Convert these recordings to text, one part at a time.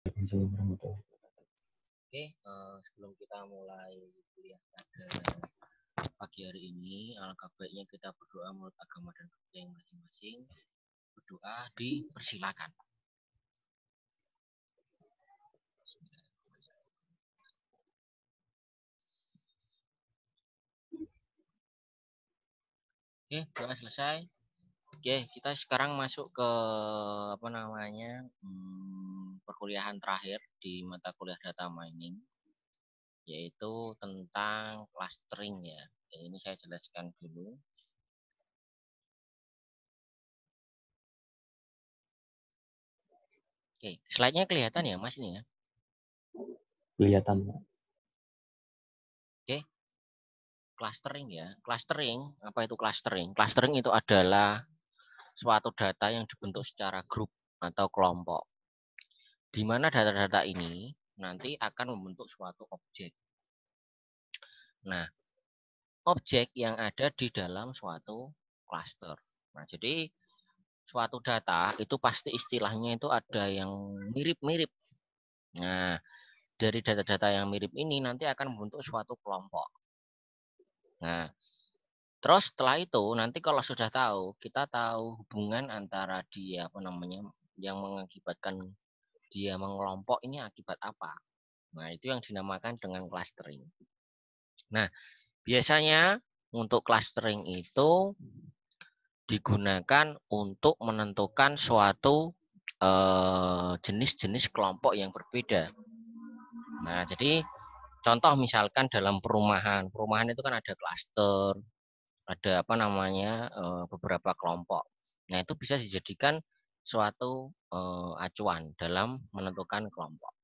Oke, sebelum kita mulai kuliah pada pagi hari ini, alangkah baiknya kita berdoa menurut agama dan budaya masing-masing. Berdoa dipersilakan. Oke, doa selesai. Oke, kita sekarang masuk ke perkuliahan terakhir di mata kuliah data mining, yaitu tentang clustering ya. Jadi ini saya jelaskan dulu. Oke, slide-nya kelihatan ya Mas ini ya? Kelihatan. Oke, clustering ya. Clustering, apa itu clustering? Clustering itu adalah suatu data yang dibentuk secara grup atau kelompok. Di mana data-data ini nanti akan membentuk suatu objek. Nah, objek yang ada di dalam suatu cluster. Nah, jadi suatu data itu pasti istilahnya itu ada yang mirip-mirip. Nah, dari data-data yang mirip ini nanti akan membentuk suatu kelompok. Nah, terus setelah itu nanti kalau sudah tahu, kita tahu hubungan antara dia yang mengakibatkan dia mengelompok ini akibat apa. Nah, itu yang dinamakan dengan clustering. Nah, biasanya untuk clustering itu digunakan untuk menentukan suatu jenis-jenis kelompok yang berbeda. Nah, jadi contoh misalkan dalam perumahan itu kan ada klaster, ada beberapa kelompok. Nah, itu bisa dijadikan suatu acuan dalam menentukan kelompok.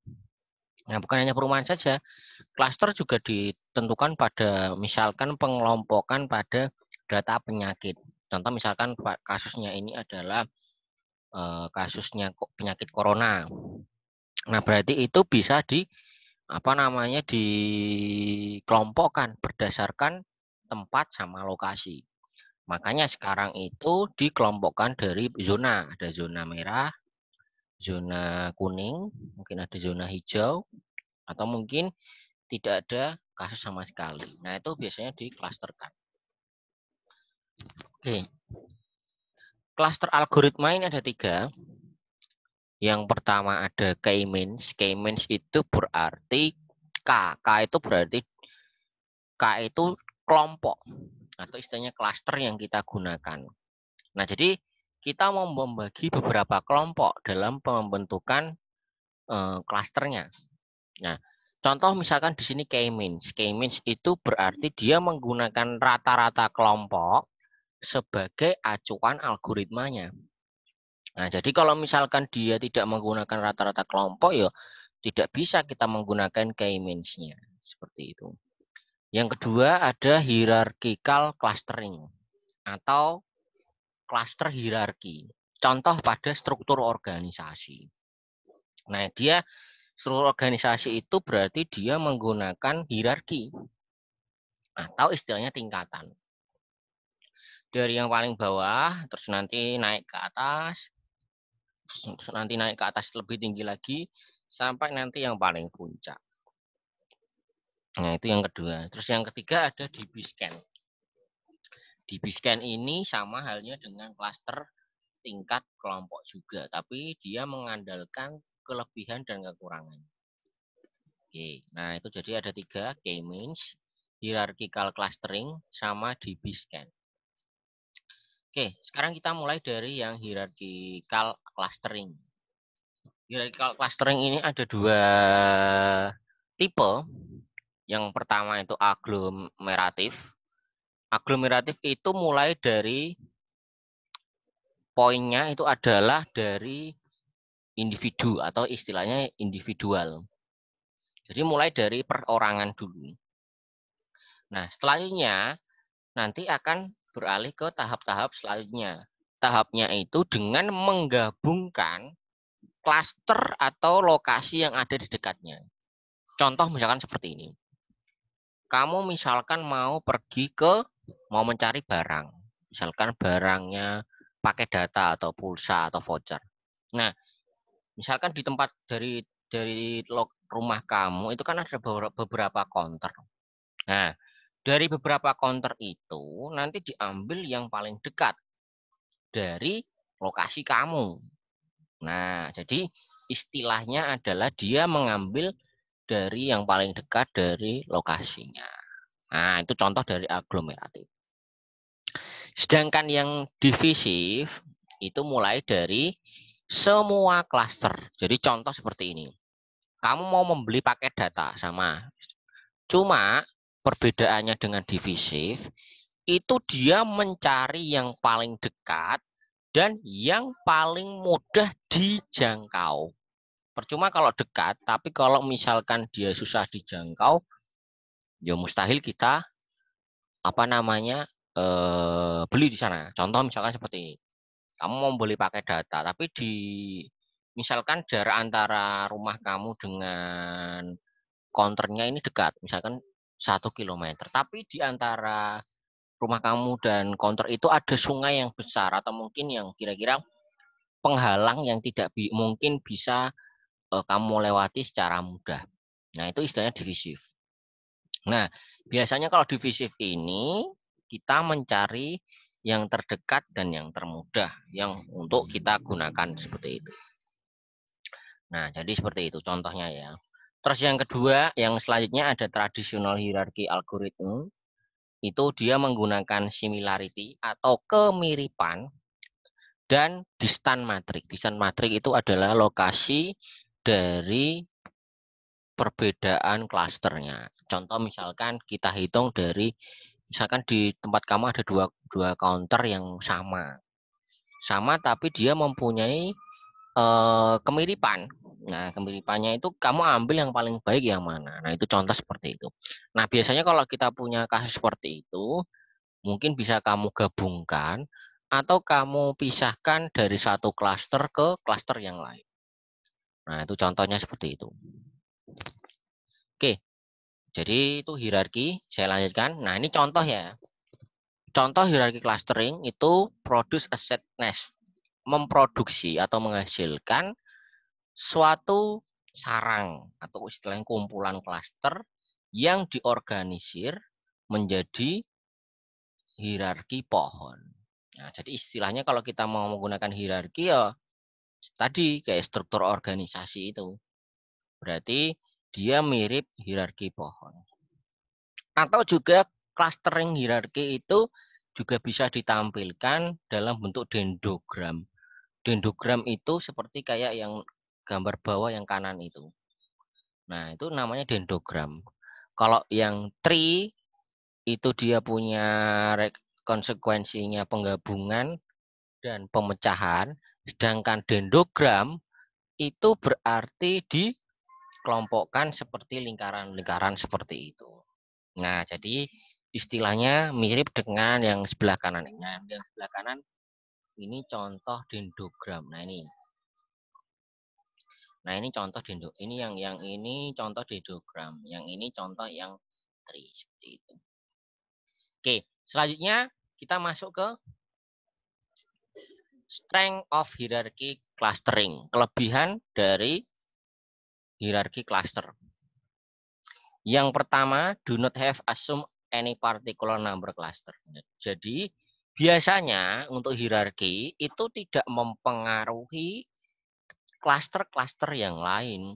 Nah, bukan hanya perumahan saja, klaster juga ditentukan pada misalkan pengelompokan pada data penyakit. Contoh misalkan kasusnya ini adalah kasusnya penyakit corona. Nah, berarti itu bisa dikelompokkan berdasarkan tempat sama lokasi. Makanya sekarang itu dikelompokkan dari zona. Ada zona merah, zona kuning, mungkin ada zona hijau, atau mungkin tidak ada kasus sama sekali. Nah, itu biasanya diklasterkan. Oke. Klaster algoritma ini ada 3. Yang pertama ada K-means. K-means itu berarti K. K itu kelompok atau istilahnya klaster yang kita gunakan. Nah, jadi kita mau membagi beberapa kelompok dalam pembentukan klasternya. Nah, contoh misalkan di sini K-means. K-means itu berarti dia menggunakan rata-rata kelompok sebagai acuan algoritmanya. Nah, jadi kalau misalkan dia tidak menggunakan rata-rata kelompok, ya tidak bisa kita menggunakan K-means-nya. Seperti itu. Yang kedua ada hierarchical clustering atau cluster hierarki. Contoh pada struktur organisasi. Nah, struktur organisasi itu berarti dia menggunakan hierarki atau istilahnya tingkatan. Dari yang paling bawah, terus nanti naik ke atas, terus nanti naik ke atas lebih tinggi lagi, sampai nanti yang paling puncak. Nah, itu yang kedua. Terus yang ketiga ada DB-scan. DB-scan ini sama halnya dengan klaster tingkat kelompok juga, tapi dia mengandalkan kelebihan dan kekurangan. Oke, nah itu jadi ada 3, K-means, hierarchical clustering, sama DB-scan. Oke, sekarang kita mulai dari yang hierarchical clustering. Hierarchical clustering ini ada 2 tipe. Yang pertama itu aglomeratif. Aglomeratif itu mulai dari poinnya itu adalah dari individu atau istilahnya individual. Jadi mulai dari perorangan dulu. Nah, selanjutnya nanti akan beralih ke tahap-tahap selanjutnya. Tahapnya itu dengan menggabungkan klaster atau lokasi yang ada di dekatnya. Contoh misalkan seperti ini. Kamu misalkan mau mencari barang. Misalkan barangnya pakai data atau pulsa atau voucher. Nah, misalkan rumah kamu itu kan ada beberapa counter. Nah, dari beberapa counter itu nanti diambil yang paling dekat dari lokasi kamu. Nah, jadi istilahnya adalah dia mengambil dari yang paling dekat dari lokasinya. Nah, itu contoh dari aglomeratif. Sedangkan yang divisif itu mulai dari semua klaster. Jadi contoh seperti ini. Kamu mau membeli paket data sama. Cuma perbedaannya dengan divisif itu dia mencari yang paling dekat dan yang paling mudah dijangkau. Percuma kalau dekat, tapi kalau misalkan dia susah dijangkau, ya mustahil kita beli di sana. Contoh misalkan seperti ini. Kamu mau beli pakai data, tapi misalkan jarak antara rumah kamu dengan counternya ini dekat, misalkan 1 kilometer. Tapi di antara rumah kamu dan counter itu ada sungai yang besar atau mungkin yang kira-kira penghalang yang tidak mungkin bisa kamu lewati secara mudah. Nah, itu istilahnya divisif. Nah, biasanya kalau divisif ini kita mencari yang terdekat dan yang termudah yang untuk kita gunakan seperti itu. Nah, jadi seperti itu contohnya ya. Terus yang kedua, yang selanjutnya ada traditional hierarchy algorithm. Itu dia menggunakan similarity atau kemiripan dan distant matrix. Distant matrix itu adalah lokasi dari perbedaan klasternya. Contoh misalkan kita hitung dari misalkan di tempat kamu ada dua counter yang sama. Sama tapi dia mempunyai kemiripan. Nah, kemiripannya itu kamu ambil yang paling baik yang mana. Nah, itu contoh seperti itu. Nah, biasanya kalau kita punya kasus seperti itu, mungkin bisa kamu gabungkan atau kamu pisahkan dari satu klaster ke klaster yang lain. Nah, itu contohnya seperti itu. Oke, jadi itu hierarki. Saya lanjutkan. Nah, ini contoh ya. Contoh hierarki clustering itu produce a set nest. Memproduksi atau menghasilkan suatu sarang atau istilahnya kumpulan klaster yang diorganisir menjadi hierarki pohon. Nah, jadi istilahnya kalau kita mau menggunakan hierarki ya tadi kayak struktur organisasi itu. Berarti dia mirip hierarki pohon. Atau juga clustering hierarki itu juga bisa ditampilkan dalam bentuk dendrogram. Dendrogram itu seperti kayak yang gambar bawah yang kanan itu. Nah, itu namanya dendrogram. Kalau yang tree itu dia punya konsekuensinya penggabungan dan pemecahan, sedangkan dendrogram itu berarti dikelompokkan seperti lingkaran-lingkaran seperti itu. Nah, jadi istilahnya mirip dengan yang sebelah kanan. Nah, yang sebelah kanan ini contoh dendrogram. Nah, ini. Nah, ini contoh yang ini contoh dendrogram. Yang ini contoh yang tree seperti itu. Oke, selanjutnya kita masuk ke strength of hierarchy clustering. Kelebihan dari hierarki cluster. Yang pertama, do not have assume any particular number cluster. Jadi, biasanya untuk hierarki itu tidak mempengaruhi klaster-klaster yang lain.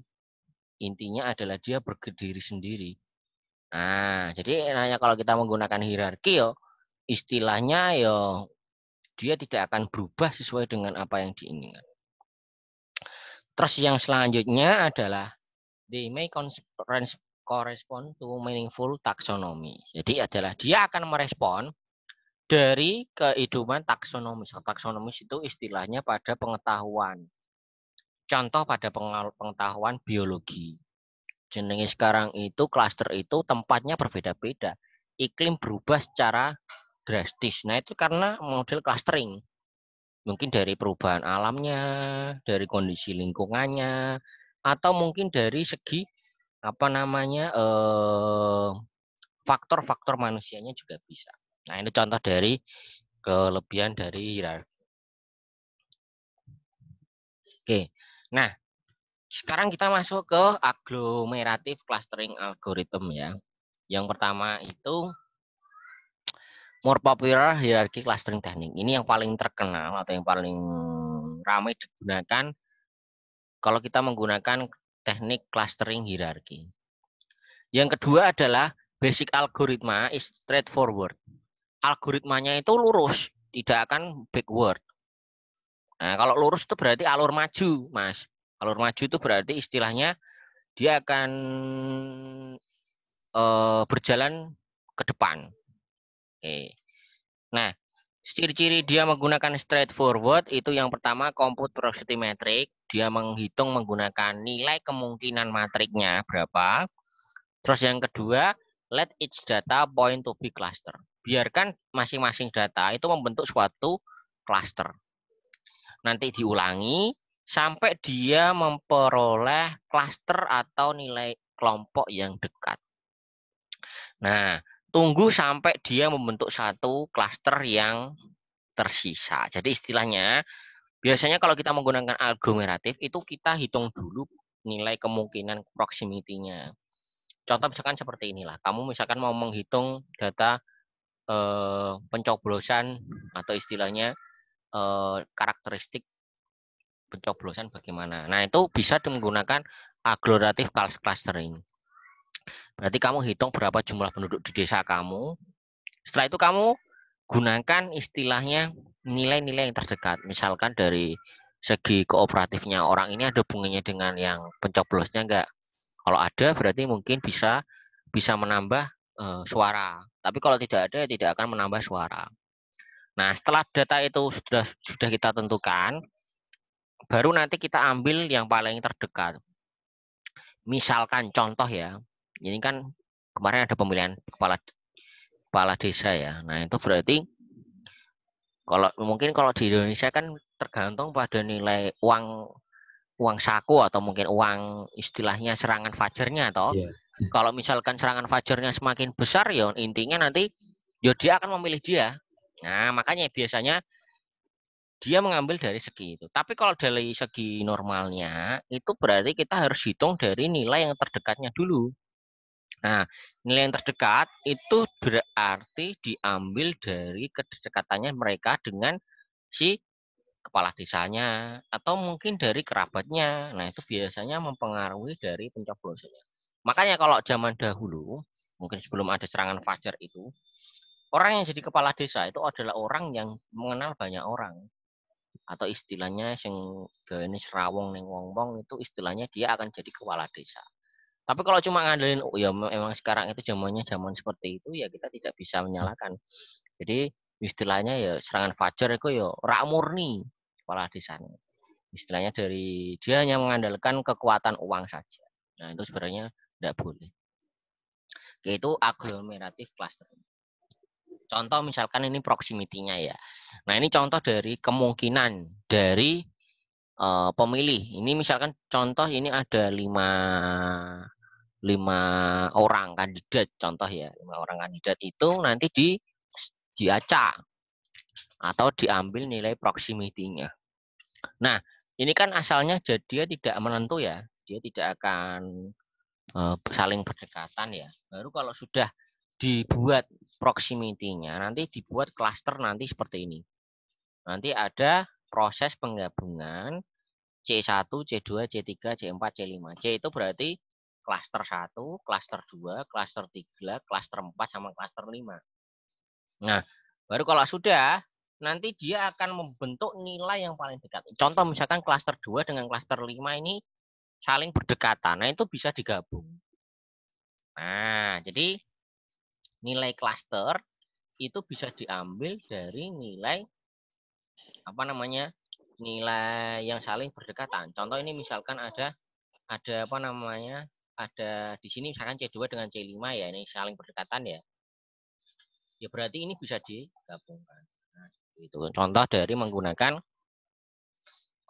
Intinya adalah dia berdiri sendiri. Nah, jadi hanya kalau kita menggunakan hierarki yo, istilahnya yo dia tidak akan berubah sesuai dengan apa yang diinginkan. Terus yang selanjutnya adalah they may correspond to meaningful taxonomy. Jadi adalah dia akan merespon dari kehidupan taksonomis. Taksonomis itu istilahnya pada pengetahuan. Contoh pada pengetahuan biologi. Jenenge sekarang itu klaster itu tempatnya berbeda-beda. Iklim berubah secara drastis. Nah, itu karena model clustering. Mungkin dari perubahan alamnya, dari kondisi lingkungannya, atau mungkin dari segi faktor-faktor manusianya juga bisa. Nah, ini contoh dari kelebihan dari hierarki. Oke. Nah, Sekarang kita masuk ke agglomerative clustering algorithm ya. Yang pertama itu more popular hierarchy clustering technique. Ini yang paling terkenal atau yang paling ramai digunakan kalau kita menggunakan teknik clustering hierarchy. Yang kedua adalah basic algoritma is straightforward. Algoritmanya itu lurus, tidak akan backward. Nah, kalau lurus itu berarti alur maju, Mas. Alur maju itu berarti istilahnya dia akan berjalan ke depan. Oke. Nah, ciri-ciri dia menggunakan straightforward itu yang pertama compute probability metric. Dia menghitung menggunakan nilai kemungkinan matriknya berapa. Terus yang kedua, let each data point to be cluster. Biarkan masing-masing data itu membentuk suatu cluster. Nanti diulangi sampai dia memperoleh cluster atau nilai kelompok yang dekat. Nah, tunggu sampai dia membentuk satu cluster yang tersisa. Jadi istilahnya, biasanya kalau kita menggunakan agglomeratif, itu kita hitung dulu nilai kemungkinan proximity-nya. Contoh misalkan seperti inilah. Kamu misalkan mau menghitung data pencoblosan atau istilahnya karakteristik pencoblosan bagaimana. Nah, itu bisa menggunakan agglomerative clustering. Berarti kamu hitung berapa jumlah penduduk di desa kamu. Setelah itu kamu gunakan istilahnya nilai-nilai yang terdekat. Misalkan dari segi kooperatifnya orang ini ada hubungannya dengan yang pencoblosnya enggak. Kalau ada berarti mungkin bisa menambah suara. Tapi kalau tidak ada tidak akan menambah suara. Nah, setelah data itu sudah kita tentukan, baru nanti kita ambil yang paling terdekat. Misalkan contoh ya, ini kan kemarin ada pemilihan kepala desa ya. Nah, itu berarti kalau di Indonesia kan tergantung pada nilai uang saku atau mungkin uang istilahnya serangan fajarnya atau Iya. kalau misalkan serangan fajarnya semakin besar ya intinya nanti ya dia akan memilih dia. Nah, makanya biasanya dia mengambil dari segi itu. Tapi kalau dari segi normalnya itu berarti kita harus hitung dari nilai yang terdekatnya dulu. Nah, nilai yang terdekat itu berarti diambil dari kedekatannya mereka dengan si kepala desanya atau mungkin dari kerabatnya. Nah, itu biasanya mempengaruhi dari pencoblosannya. Makanya kalau zaman dahulu, mungkin sebelum ada serangan fajar itu, orang yang jadi kepala desa itu adalah orang yang mengenal banyak orang. Atau istilahnya yang ini serawong neng wong-wong itu istilahnya dia akan jadi kepala desa. Tapi kalau cuma ngandelin, oh ya memang sekarang itu zamannya zaman seperti itu ya kita tidak bisa menyalahkan. Jadi istilahnya ya serangan fajar itu ya rak murni kepala desanya. Istilahnya dari dia hanya mengandalkan kekuatan uang saja. Nah itu sebenarnya tidak boleh. Yaitu agglomerative cluster. Contoh misalkan ini proximity-nya ya. Nah ini contoh dari kemungkinan dari pemilih. Ini misalkan contoh ini ada 5 orang kandidat contoh ya 5 orang kandidat itu nanti diacak atau diambil nilai proximity-nya. Nah ini kan asalnya dia tidak menentu ya, dia tidak akan saling berdekatan ya. Baru kalau sudah dibuat proximity-nya nanti dibuat cluster nanti seperti ini. Nanti ada proses penggabungan C1, C2, C3, C4, C5. C itu berarti klaster 1, klaster 2, klaster 3, klaster 4, sama klaster 5. Nah, baru kalau sudah, nanti dia akan membentuk nilai yang paling dekat. Contoh misalkan klaster 2 dengan klaster 5 ini saling berdekatan. Nah, itu bisa digabung. Nah, jadi nilai klaster itu bisa diambil dari nilai nilai yang saling berdekatan. Contoh ini misalkan ada apa namanya? Ada di sini misalkan C2 dengan C5 ya, ini saling berdekatan ya. Ya berarti ini bisa digabungkan. Nah, itu contoh dari menggunakan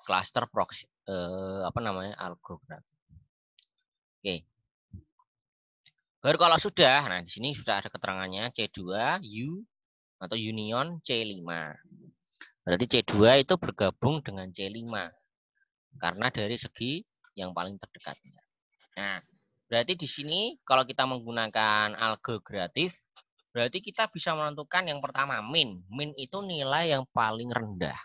cluster proxy algoritma. Oke. Baru kalau sudah, nah di sini sudah ada keterangannya C2 U atau union C5. Berarti C2 itu bergabung dengan C5. Karena dari segi yang paling terdekatnya. Nah, berarti di sini kalau kita menggunakan algogratif, berarti kita bisa menentukan yang pertama min. Min itu nilai yang paling rendah.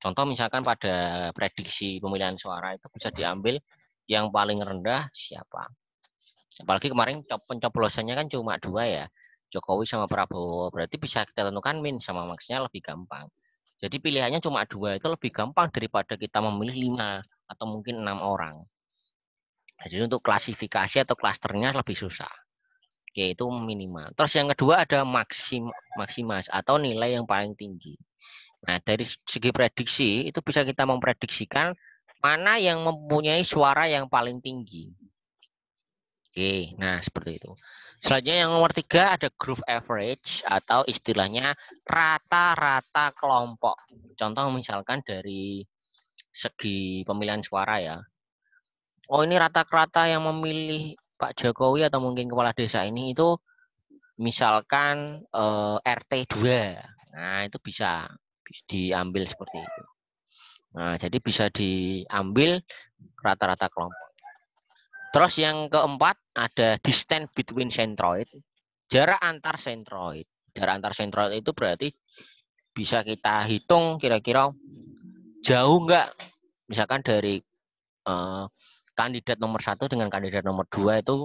Contoh misalkan pada prediksi pemilihan suara itu bisa diambil yang paling rendah siapa. Apalagi kemarin pencoblosannya kan cuma 2 ya. Jokowi sama Prabowo. Berarti bisa kita tentukan min sama maksnya lebih gampang. Jadi pilihannya cuma 2 itu lebih gampang daripada kita memilih 5 atau mungkin 6 orang. Jadi untuk klasifikasi atau klasternya lebih susah. Yaitu minimal. Terus yang kedua ada maksimas atau nilai yang paling tinggi. Nah, dari segi prediksi itu bisa kita memprediksikan mana yang mempunyai suara yang paling tinggi. Oke, nah seperti itu. Selanjutnya yang nomor 3 ada group average atau istilahnya rata-rata kelompok. Contoh misalkan dari segi pemilihan suara ya. Oh ini rata-rata yang memilih Pak Jokowi atau mungkin kepala desa ini itu misalkan RT 2. Nah itu bisa diambil seperti itu. Nah jadi bisa diambil rata-rata kelompok. Terus yang keempat ada distance between centroid, jarak antar centroid. Jarak antar centroid itu berarti bisa kita hitung kira-kira jauh nggak, misalkan dari kandidat nomor 1 dengan kandidat nomor 2 itu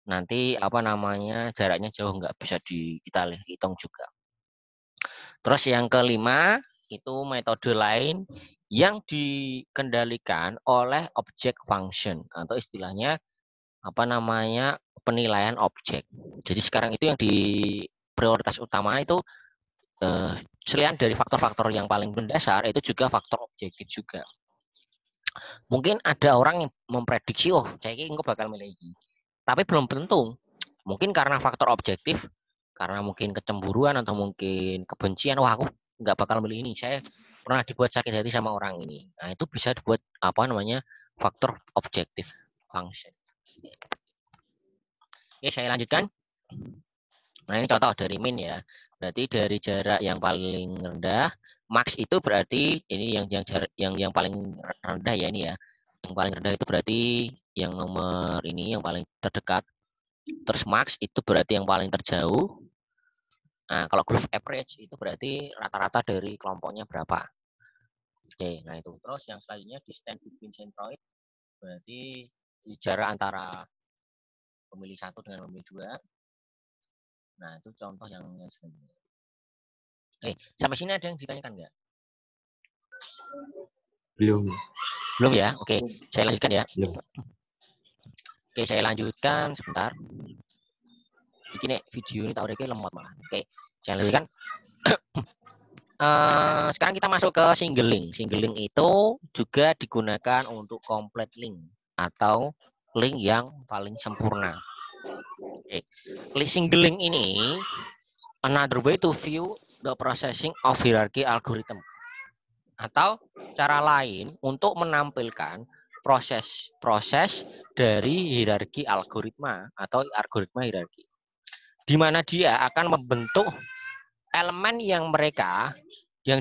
nanti apa namanya jaraknya jauh nggak, bisa kita hitung juga. Terus yang kelima itu metode lain yang dikendalikan oleh object function atau istilahnya apa namanya penilaian objek. Jadi sekarang itu yang di prioritas utama itu selain dari faktor-faktor yang paling mendasar itu juga faktor objektif juga. Mungkin ada orang yang memprediksi, oh saya ini bakal milih ini. Tapi belum tentu. Mungkin karena faktor objektif, karena mungkin kecemburuan atau mungkin kebencian, wah aku nggak bakal milih ini. Saya pernah dibuat sakit hati sama orang ini. Nah itu bisa dibuat apa namanya faktor objektif function. Oke, saya lanjutkan. Nah, ini contoh dari min ya. Berarti dari jarak yang paling rendah, max itu berarti ini yang paling rendah ya ini ya. Yang paling rendah itu berarti yang nomor ini yang paling terdekat. Terus max itu berarti yang paling terjauh. Nah, kalau group average itu berarti rata-rata dari kelompoknya berapa. Oke, nah itu. Terus yang selanjutnya distance between centroid berarti jarak antara pemilih 1 dengan pemilih 2. Nah, itu contoh yang selanjutnya. Oke, sampai sini ada yang ditanyakan nggak? Belum. Belum ya? Oke, saya lanjutkan ya. Belum. Oke, saya lanjutkan sebentar. Ini video ini tak udah lemot malah. Oke, saya lanjutkan. Sekarang kita masuk ke single link. Single link itu juga digunakan untuk complete link atau link yang paling sempurna. Oke. Single link ini another way to view the processing of hierarchy algorithm. Atau cara lain untuk menampilkan proses-proses dari hierarki algoritma atau algoritma hierarki. Di mana dia akan membentuk elemen yang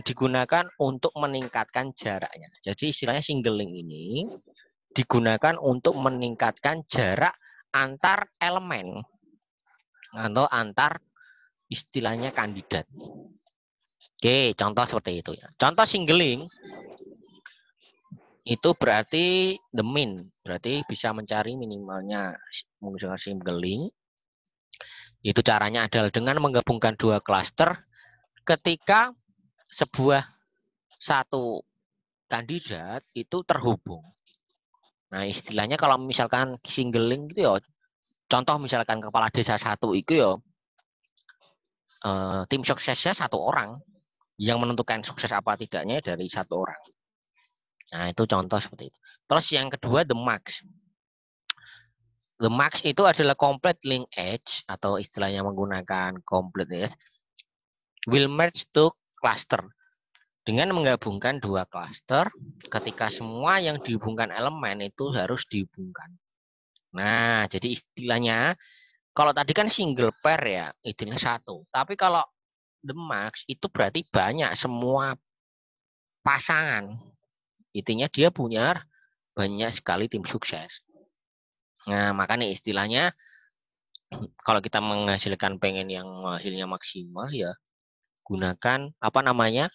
digunakan untuk meningkatkan jaraknya. Jadi istilahnya single link ini digunakan untuk meningkatkan jarak antar elemen atau antar istilahnya kandidat. Oke, contoh seperti itu ya. Contoh single link itu berarti the min, berarti bisa mencari minimalnya menggunakan single link. Itu caranya adalah dengan menggabungkan 2 klaster ketika satu kandidat itu terhubung. Nah, istilahnya kalau misalkan single link gitu ya, contoh misalkan kepala desa 1 itu ya, tim suksesnya 1 orang, yang menentukan sukses apa tidaknya dari 1 orang. Nah, itu contoh seperti itu. Terus yang kedua, the max. The max itu adalah complete link edge, atau istilahnya menggunakan complete edge, will merge to cluster. Dengan menggabungkan 2 cluster, ketika semua yang dihubungkan elemen itu harus dihubungkan. Nah, jadi istilahnya, kalau tadi kan single pair ya, intinya 1. Tapi kalau the max itu berarti banyak semua pasangan. Intinya dia punya banyak sekali tim sukses. Nah, makanya istilahnya kalau kita menghasilkan pengen yang hasilnya maksimal ya gunakan apa namanya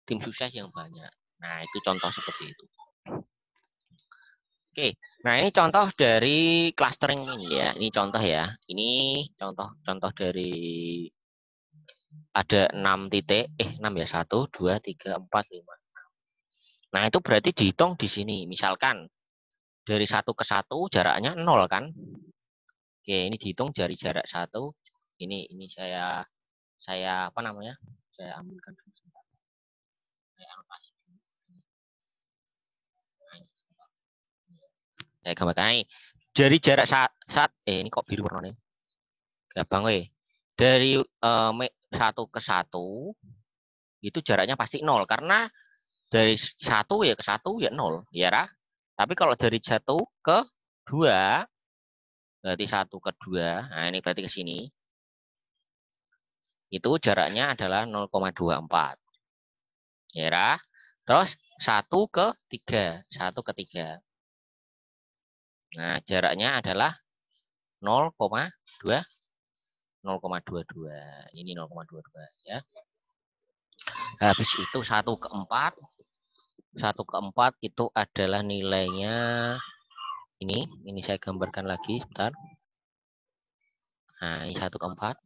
tim sukses yang banyak. Nah, itu contoh seperti itu. Oke, nah ini contoh dari clustering ini ya. Ini contoh ya. Ini contoh dari ada 6 titik, 6 ya, 1, 2, 3, 4, 5. Nah, itu berarti dihitung di sini. Misalkan dari 1 ke 1 jaraknya 0 kan? Oke, ini dihitung dari jarak 1. Ini saya apa namanya? Saya ambilkan saya gambarkan dari jarak ini kok biru warnanya? Gampang weh. Dari 1 ke 1 itu jaraknya pasti 0 karena dari 1 ya ke 1 ya 0, ya Rah? Tapi kalau dari 1 ke 2 berarti 1 ke 2. Nah, ini berarti ke sini. Itu jaraknya adalah 0,24. Ya Rah? Terus 1 ke 3, 1 ke 3. Nah, jaraknya adalah 0,2 0,22. Ini 0,22 ya. Habis itu 1 ke 4. 1 ke 4 itu adalah nilainya ini saya gambarkan lagi sebentar. Nah, ini 1 ke 4.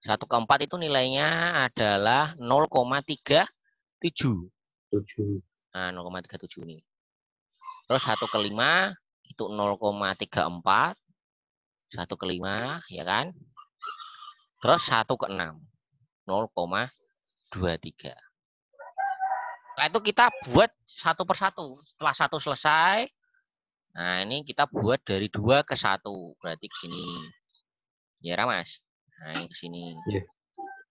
1 ke 4 itu nilainya adalah 0,37. Nah, 0,37 nih. Terus 1 ke 5 itu 0,34. 1 ke 5 ya kan? Terus 1 ke 6 0,23. Setelah itu kita buat satu persatu. Setelah satu selesai, nah ini kita buat dari 2 ke 1. Berarti ke sini. Ya, Mas. Nah, ini ke sini. Yeah.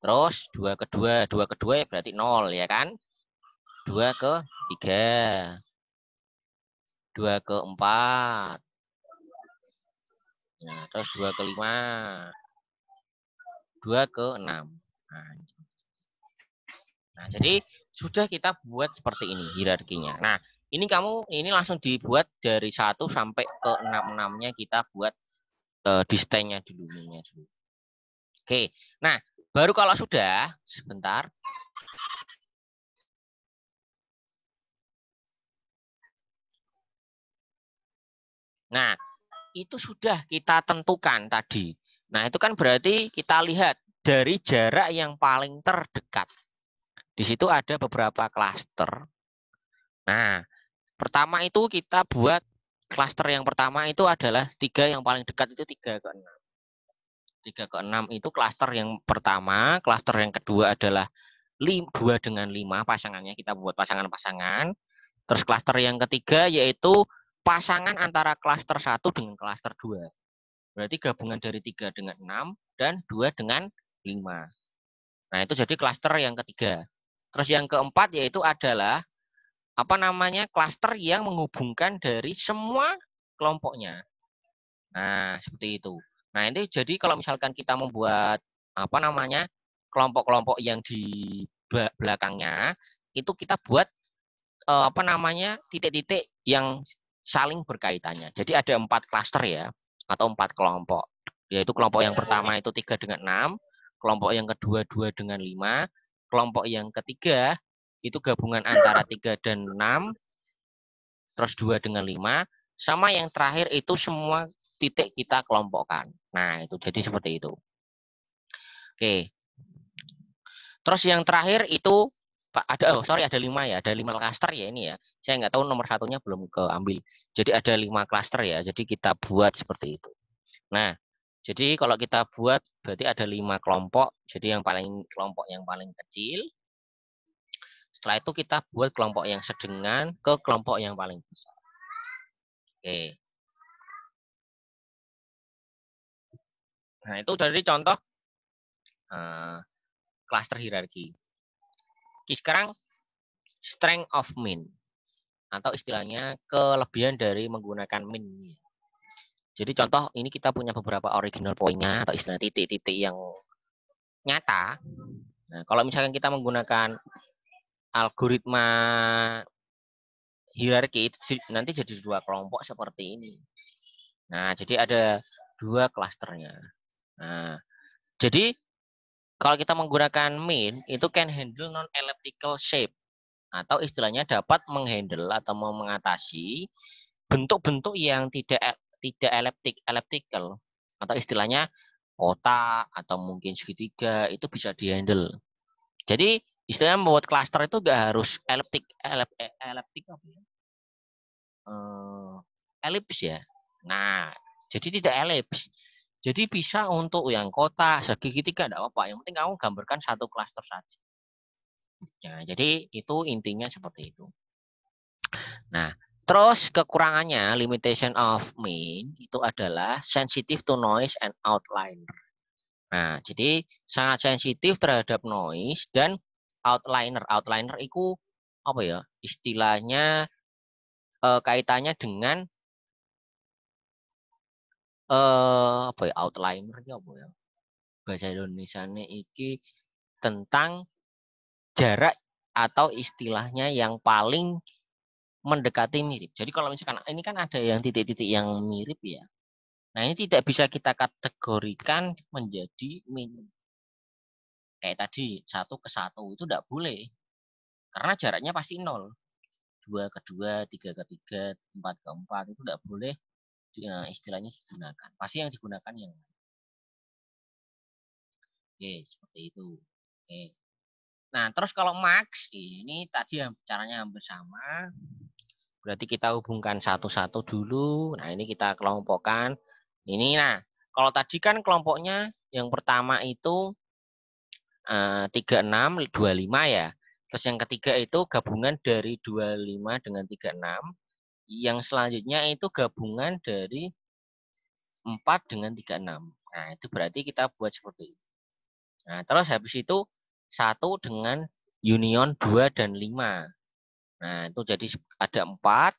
Terus 2 ke 2. 2 ke 2 ya berarti 0 ya kan? 2 ke 3. 2 ke 4. Nah, terus 2 ke 5. 2 ke 6. Nah, jadi sudah kita buat seperti ini hierarkinya. Nah, ini langsung dibuat dari 1 sampai ke 6-6-nya kita buat desainnya dulu. Oke. Nah, baru kalau sudah sebentar. Nah, itu sudah kita tentukan tadi. Nah, itu kan berarti kita lihat dari jarak yang paling terdekat. Di situ ada beberapa klaster. Nah, pertama itu kita buat klaster yang pertama itu adalah 3 yang paling dekat itu 3 ke 6. 3 ke 6 itu klaster yang pertama. Klaster yang kedua adalah 2 dengan 5 pasangannya. Kita buat pasangan-pasangan. Terus klaster yang ketiga yaitu pasangan antara klaster 1 dengan klaster 2. Berarti gabungan dari 3 dengan 6 dan 2 dengan 5. Nah, itu jadi klaster yang ketiga. Terus yang keempat yaitu adalah apa namanya? Klaster yang menghubungkan dari semua kelompoknya. Nah, seperti itu. Nah, ini jadi kalau misalkan kita membuat apa namanya? Kelompok-kelompok yang di belakangnya itu kita buat apa namanya? Titik-titik yang saling berkaitannya. Jadi ada 4 klaster ya atau 4 kelompok. Yaitu kelompok yang pertama itu 3 dengan 6, kelompok yang kedua 2 dengan 5, kelompok yang ketiga itu gabungan antara 3 dan 6, terus 2 dengan 5, sama yang terakhir itu semua titik kita kelompokkan. Nah, itu jadi seperti itu. Oke. Terus yang terakhir itu ada 5 ya, ada 5 klaster ya ini ya. Saya nggak tahu nomor satunya belum keambil. Jadi ada 5 klaster ya. Jadi kita buat seperti itu. Nah, jadi kalau kita buat berarti ada 5 kelompok. Jadi kelompok yang paling kecil. Setelah itu kita buat kelompok yang sedengan ke kelompok yang paling besar. Oke. Nah, itu dari contoh klaster hierarki. Oke, sekarang strength of min atau istilahnya kelebihan dari menggunakan min. Jadi contoh ini kita punya beberapa original point-nya atau istilah titik-titik yang nyata. Nah, kalau misalkan kita menggunakan algoritma hierarki itu nanti jadi 2 kelompok seperti ini. Nah, jadi ada 2 klasternya. Nah, jadi kalau kita menggunakan min, itu can handle non-elliptical shape. Atau istilahnya dapat menghandle atau mengatasi bentuk-bentuk yang tidak elliptical. Atau istilahnya kotak atau mungkin segitiga, itu bisa dihandle. Jadi istilahnya membuat klaster itu nggak harus elips ya. Nah, jadi tidak elips. Jadi bisa untuk yang kotak, segitiga tidak apa-apa. Yang penting kamu gambarkan satu klaster saja. Nah, jadi itu intinya seperti itu. Nah, terus kekurangannya limitation of min itu adalah sensitive to noise and outliner. Nah, jadi sangat sensitif terhadap noise dan outliner. Outliner itu apa ya? Istilahnya kaitannya dengan apa ya? Outliner itu apa ya? Bahasa Indonesianya iki tentang jarak atau istilahnya yang paling mendekati mirip. Jadi kalau misalkan ini kan ada yang titik-titik yang mirip ya. Nah, ini tidak bisa kita kategorikan menjadi min. Kayak tadi, 1 ke 1 itu tidak boleh. Karena jaraknya pasti 0. 2 ke 2, 3 ke 3, 4 ke 4 itu tidak boleh istilahnya digunakan. Pasti yang digunakan yang oke, seperti itu. Oke. Nah, terus kalau max ini tadi caranya hampir sama. Berarti kita hubungkan satu-satu dulu. Nah, ini kita kelompokkan. Ini nah, kalau tadi kan kelompoknya yang pertama itu 36, 25 ya. Terus yang ketiga itu gabungan dari 25 dengan 36. Yang selanjutnya itu gabungan dari 4 dengan 36. Nah, itu berarti kita buat seperti itu. Nah, terus habis itu 1 dengan union 2 dan 5. Nah, itu jadi ada 4.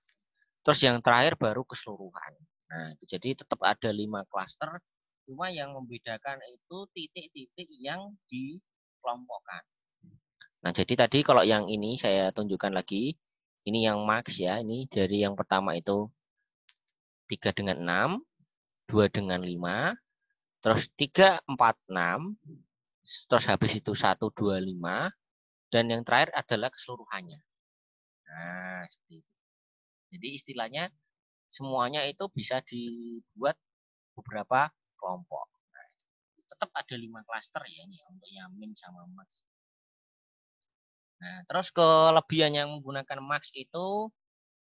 Terus yang terakhir baru keseluruhan. Nah, itu jadi tetap ada 5 klaster. Cuma yang membedakan itu titik-titik yang dikelompokkan. Nah, jadi tadi kalau yang ini saya tunjukkan lagi. Ini yang max ya. Ini dari yang pertama itu 3 dengan 6, 2 dengan 5, terus 3, 4, 6, terus habis itu 1, 2, 5, dan yang terakhir adalah keseluruhannya. Nah, seperti itu. Jadi istilahnya semuanya itu bisa dibuat beberapa kelompok. Nah, tetap ada 5 klaster ya ini untuk yang min sama max. Nah, terus kelebihan yang menggunakan max itu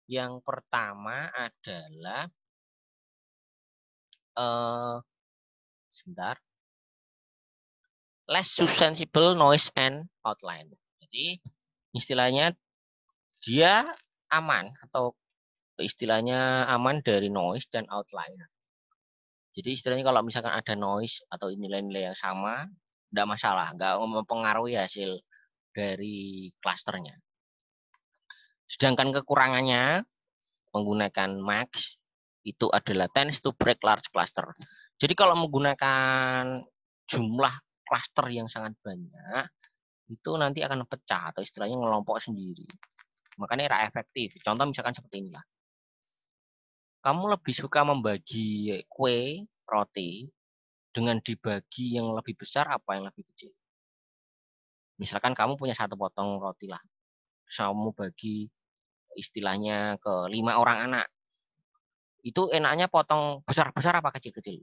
yang pertama adalah sebentar, less susceptible noise and outline. Jadi istilahnya dia aman atau istilahnya aman dari noise dan outline. Jadi istilahnya kalau misalkan ada noise atau nilai-nilai yang sama, tidak masalah, nggak mempengaruhi hasil dari klasternya. Sedangkan kekurangannya menggunakan max itu adalah tends to break large cluster. Jadi kalau menggunakan jumlah klaster yang sangat banyak, itu nanti akan pecah atau istilahnya ngelompok sendiri. Makanya tidak efektif. Contoh misalkan seperti inilah. Kamu lebih suka membagi kue, roti, dengan dibagi yang lebih besar apa yang lebih kecil? Misalkan kamu punya 1 potong roti lah. Kamu bagi istilahnya ke 5 orang anak. Itu enaknya potong besar-besar apa kecil-kecil?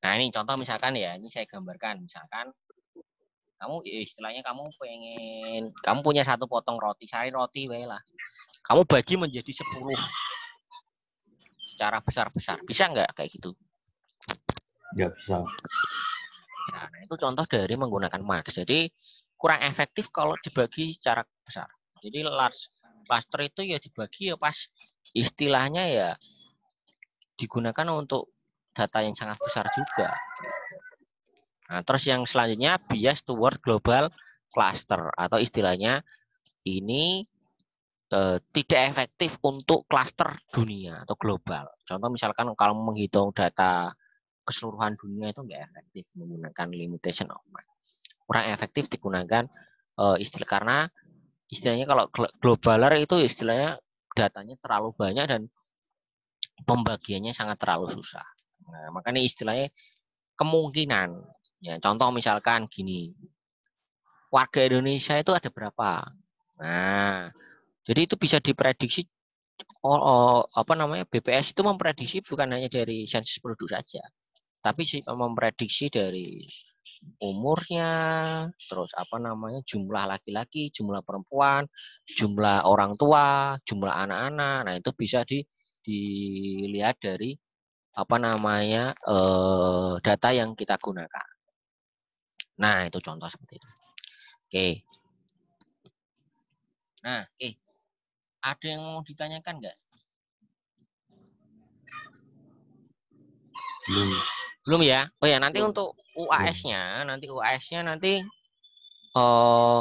Nah, ini contoh misalkan ya, ini saya gambarkan. Misalkan kamu istilahnya kamu punya 1 potong roti, sari roti lah. Kamu bagi menjadi 10 secara besar-besar. Bisa nggak kayak gitu? Nggak bisa. Nah, itu contoh dari menggunakan max. Jadi kurang efektif kalau dibagi secara besar. Jadi large cluster itu ya dibagi ya pas istilahnya ya digunakan untuk data yang sangat besar juga. Nah, terus yang selanjutnya bias toward global cluster atau istilahnya ini tidak efektif untuk klaster dunia atau global. Contoh misalkan kalau menghitung data keseluruhan dunia itu nggak efektif menggunakan limitation of mind. Kurang efektif digunakan istilah karena istilahnya kalau globaler itu istilahnya datanya terlalu banyak dan pembagiannya sangat terlalu susah. Nah, makanya istilahnya kemungkinan. Ya, contoh misalkan gini, warga Indonesia itu ada berapa? Nah, jadi itu bisa diprediksi. Apa namanya BPS itu memprediksi bukan hanya dari sensus penduduk saja, tapi memprediksi dari umurnya, terus apa namanya jumlah laki-laki, jumlah perempuan, jumlah orang tua, jumlah anak-anak. Nah itu bisa dilihat dari apa namanya data yang kita gunakan. Nah itu contoh seperti itu. Oke. Nah, ada yang mau ditanyakan nggak? Belum ya? Oh ya, nanti untuk UAS-nya, nanti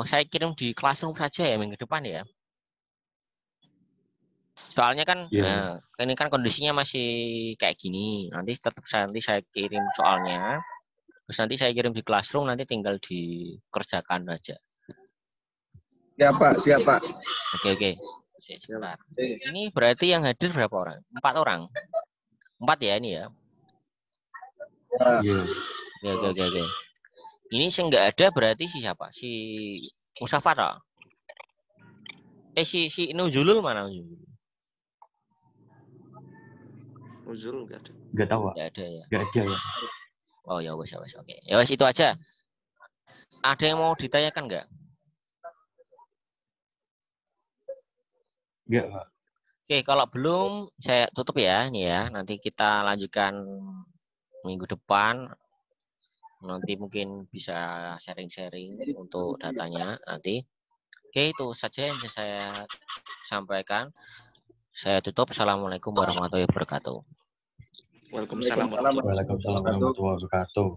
saya kirim di Classroom saja ya minggu depan ya. Soalnya kan ini kan kondisinya masih kayak gini. Nanti saya kirim soalnya. Terus nanti saya kirim di Classroom, nanti tinggal dikerjakan aja. Ya Pak, siap Pak. Oke. Sebentar. Ini berarti yang hadir berapa orang? 4 orang. 4 ya ini ya. Oke. Ini sih nggak ada berarti siapa? Si Musafar. Si Nuzulul mana? Nuzul nggak ada. Nggak tahu, Pak. Nggak ada ya. Nggak ada ya. Oh ya wes oke. Ya wes itu aja. Ada yang mau ditanyakan nggak? Nggak, Pak. Oke, kalau belum saya tutup ya nih ya. Nanti kita lanjutkan minggu depan. Nanti mungkin bisa sharing-sharing untuk datanya nanti. Oke, itu saja yang bisa saya sampaikan. Saya tutup. Assalamualaikum warahmatullahi wabarakatuh. Waalaikumsalam warahmatullahi wabarakatuh.